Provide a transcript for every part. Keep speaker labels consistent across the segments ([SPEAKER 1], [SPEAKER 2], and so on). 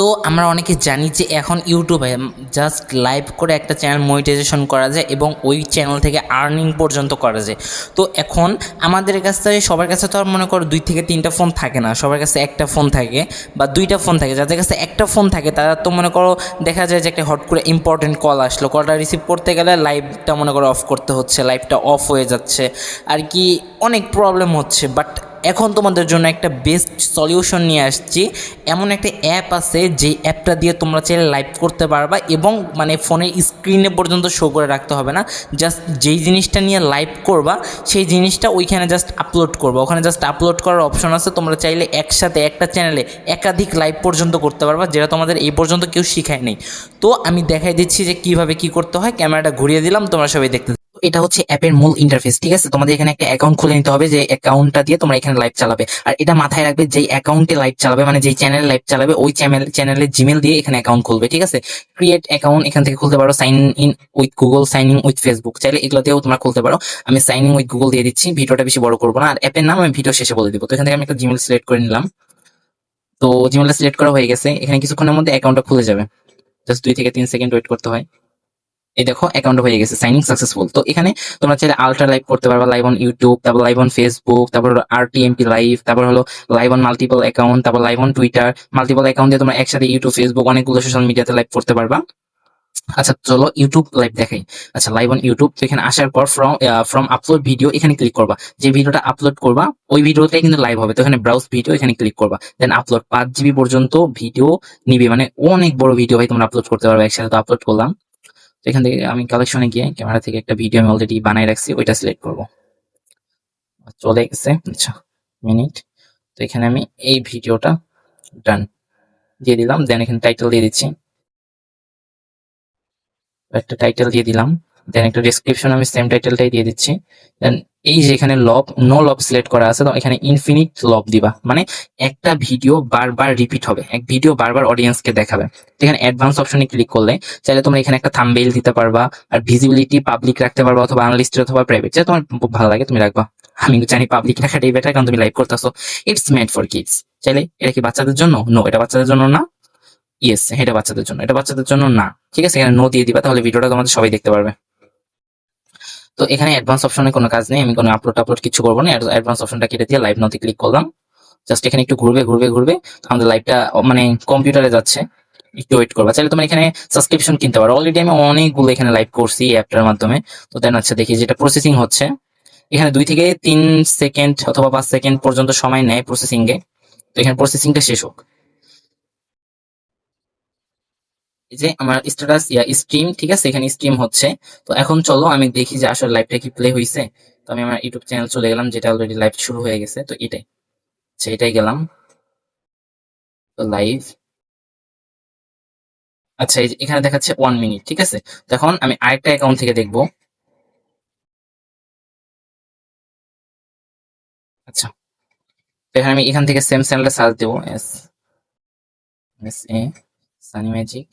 [SPEAKER 1] তো আমরা অনেকে জানি যে এখন ইউটিউবে জাস্ট লাইভ করে একটা চ্যানেল মনিটাইজেশন করা যায় এবং ওই চ্যানেল থেকে আর্নিং পর্যন্ত করা যায়। তো এখন আমাদের কাছে সবার কাছে তো আর মনে করো 2 থেকে 3টা ফোন থাকে না, সবার কাছে একটা ফোন থাকে বা 2টা ফোন থাকে। যাদের কাছে একটা ফোন থাকে তারা তো মনে করো দেখা যায় যে একটা হট করে ইম্পর্টেন্ট কল আসলো, কলটা রিসিভ করতে গেলে লাইভটা মনে করো অফ করতে হচ্ছে, লাইভটা অফ হয়ে যাচ্ছে আর কি, অনেক প্রবলেম হচ্ছে। বাট এখন তোমাদের জন্য একটা বেস্ট সলিউশন নিয়ে আসছি। এমন একটা অ্যাপ আছে যে অ্যাপটা দিয়ে তোমরা চাইলে লাইভ করতে পারবা এবং মানে ফোনের স্ক্রিনে পর্যন্ত শো করে রাখতে হবে না। জাস্ট যেই জিনিসটা নিয়ে লাইভ করবা সেই জিনিসটা ওইখানে জাস্ট আপলোড করবা। ওখানে জাস্ট আপলোড করার অপশন আছে, তোমরা চাইলে একসাথে একটা চ্যানেলে একাধিক লাইভ পর্যন্ত করতে পারবা, যেটা তোমাদের এই পর্যন্ত কেউ শিখায় নেই। তো আমি দেখাই দিচ্ছি যে কিভাবে কি করতে হয়। ক্যামেরাটা ঘুরিয়ে দিলাম, তোমরা সবাই দেখতে। এটা হচ্ছে অ্যাপের মূল ইন্টারফেস, ঠিক আছে। তোমাদের এখানে একটা অ্যাকাউন্ট খুলে নিতে হবে, যে অ্যাকাউন্টটা দিয়ে তোমরা এখানে লাইভ চালাবে। আর এটা মাথায় রাখবে, যেই অ্যাকাউন্টে লাইভ চালাবে মানে যেই চ্যানেলে লাইভ চালাবে ওই চ্যানেলের জিমেল দিয়ে এখানে অ্যাকাউন্ট খুলবে, ঠিক আছে। ক্রিয়েট অ্যাকাউন্ট এখান থেকে খুলতে পারো, sign in with Google, sign in with Facebook, চাইলে এগুলো দিয়েও তোমরা খুলতে পারো। আমি সাইন ইন উইথ গুগল দিয়ে দিচ্ছি, ভিডিওটা বেশি বড় করবো না। আর অ্যাপের নাম আমি ভিডিও শেষে বলে দিব। তো এখান থেকে আমি একটা জিমেল সিলেক্ট করে নিলাম। তো জিমেলটা সিলেক্ট করা হয়ে গেছে। এখানে কিছুক্ষণের মধ্যে অ্যাকাউন্টটা খুলে যাবে, জাস্ট 2 থেকে 3 সেকেন্ড ওয়েট করতে হয়। এই দেখো অ্যাকাউন্ট হয়ে গেছে, সাইনিং সাকসেসফুল। তো এখানে তোমরা চাইলে আলট্রা লাইভ করতে পারবা, লাইভ অন ইউটিউব, তারপর লাইভ অন ফেসবুক, তারপর আরটিএমপি লাইভ, তারপর হলো লাইভ অন মাল্টিপল অ্যাকাউন্ট, তারপর live on Twitter. Multiple account দিয়ে তোমরা একসাথে ইউটিউব, ফেসবুক অনেকগুলো সোশ্যাল মিডিয়াতে লাইভ করতে পারবা। আচ্ছা চলো ইউটিউব লাইভ দেখাই। আচ্ছা লাইভ অন ইউটিউব, তো এখানে আসার পর ফ্রম আপলোড ভিডিও এখানে ক্লিক করবা। যে ভিডিওটা আপলোড করবা ওই ভিডিওটাই কিন্তু লাইভ হবে। তো এখানে ব্রাউজ ভিডিও এখানে ক্লিক করবা, দেন আপলোড। 5 GB পর্যন্ত ভিডিও নিবে, মানে অনেক বড় ভিডিও ভাই তোমরা আপলোড করতে পারবে একসাথে। তো আপলোড করলাম। তো এখান থেকে আমি কালেকশনে গিয়ে ক্যামেরা থেকে একটা ভিডিও আমি অলরেডি বানাই রাখছি, ওইটা সিলেক্ট করব। চলে গেছে। আচ্ছা মিনিট। তো এখানে আমি এই ভিডিওটা ডান দিয়ে দিলাম, দেন এখানে টাইটেল দিয়ে দিচ্ছি, একটা টাইটেল দিয়ে দিলাম, দেন একটা ডেসক্রিপশন আমি সেম টাইটেলটাই দিয়ে দিচ্ছি। দেন এই যে এখানে লব, নো লব সিলেক্ট করা আছে, তো এখানে ইনফিনিট লব দিবা, মানে একটা ভিডিও বারবার রিপিট হবে, এক ভিডিও বারবার অডিয়েন্সকে দেখাবে। এখানে অ্যাডভান্স অপশনে ক্লিক করলে চাইলে তোমরা এখানে একটা থাম্বনেইল দিতে পারবা, আর ভিজিবিলিটি পাবলিক রাখতে পারবা, অথবা আনলিস্টেড অথবা প্রাইভেট, যেটা তোমার খুব ভালো লাগে তুমি রাখবা। আমি জানি পাবলিক রাখাটাই বেটার, কারণ তুমি লাইভ করতেছো। It's made for kids. চাইলে এটা কি বাচ্চাদের জন্য? নো, এটা বাচ্চাদের জন্য না। ইয়েস, এটা বাচ্চাদের জন্য, এটা বাচ্চাদের জন্য না। ঠিক আছে, এখানে নো দিয়ে দিবা, তাহলে ভিডিওটা তোমাদের সবাই দেখতে পারবে। তো এখানে অ্যাডভান্স অপশনে কোনো কাজ নেই, আমি কোনো আপলোড কিছু করবো না। অ্যাডভান্স অপশনটা কেটে দিয়ে লাইভ নোতে ক্লিক করলাম। জাস্ট এখানে একটু ঘুরবে ঘুরবে ঘুরবে, আমাদের লাইভটা মানে কম্পিউটারে যাচ্ছে, একটু ওয়েট করবা। চাইলে তোমার এখানে সাবস্ক্রিপশন কিনতে পারো, অলরেডি আমি অনেকগুলো এখানে লাইভ করছি এই অ্যাপটার মাধ্যমে। তো দেন আচ্ছা দেখি যেটা প্রসেসিং হচ্ছে। এখানে 2 থেকে 3 সেকেন্ড অথবা 5 সেকেন্ড পর্যন্ত সময় নেয় প্রসেসিং এ। তো এখানে প্রসেসিংটা শেষ হোক। এই যে আমার স্ট্যাটাস স্ট্রিম, ঠিক আছে, এখানে স্ট্রিম হচ্ছে। তো এখন চলো আমি দেখি যে আসলে লাইভটা কি প্লে হয়েছে। তো আমি আমার ইউটিউব চ্যানেল চলে গেলাম, যেটা অলরেডি লাইভ শুরু হয়ে গেছে। তো এটাই, আচ্ছা এটাই গেলাম। তো লাইভ, আচ্ছা এই যে এখানে দেখাচ্ছে 1 মিনিট, ঠিক আছে। তো এখন আমি আরেকটা অ্যাকাউন্ট থেকে দেখবো। আচ্ছা, তো এখানে আমি এখান থেকে সেম চ্যানেলটা সার্চ দেবো, S S A Sunny magic.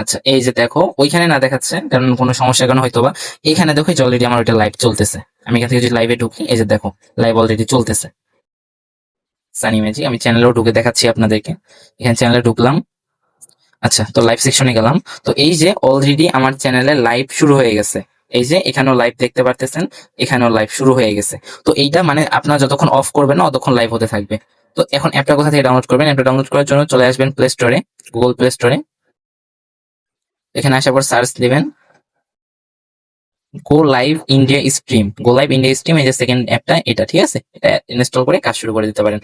[SPEAKER 1] আচ্ছা এই যে দেখো ওইখানে না দেখাচ্ছে, কারণ কোনো সমস্যার কারণে হয়তো বা। এখানে দেখো অলরেডি আমার ওইটা লাইভ চলতেছে। আমি এখান থেকে যদি লাইভে ঢুকি, এই যে দেখো লাইভ অলরেডি চলতেছে সানি ম্যাজিক। আমি চ্যানেলেও ঢুকে দেখাচ্ছি আপনাদেরকে। এখানে চ্যানেলে ঢুকলাম। আচ্ছা তো লাইভ সেকশনে গেলাম। তো এই যে অলরেডি আমার চ্যানেলে লাইভ শুরু হয়ে গেছে। এই যে এখানেও লাইভ দেখতে পারতেছেন, এখানেও লাইভ শুরু হয়ে গেছে। তো এইটা মানে আপনারা যতক্ষণ অফ করবেন না ততক্ষণ লাইভ হতে থাকবে। তো এখন অ্যাপটা কোথা থেকে ডাউনলোড করবেন? অ্যাপটা ডাউনলোড করার জন্য চলে আসবেন প্লে স্টোরে, গুগল প্লে স্টোরে। এখানে আসার পর সার্চ দিবেন গো লাইভ ইন্ডিয়া স্ট্রিম। গো লাইভ ইন্ডিয়া স্ট্রিম, এই যে সেকেন্ড অ্যাপটা এটা, ঠিক আছে। এটা ইনস্টল করে কাজ শুরু করে দিতে পারেন।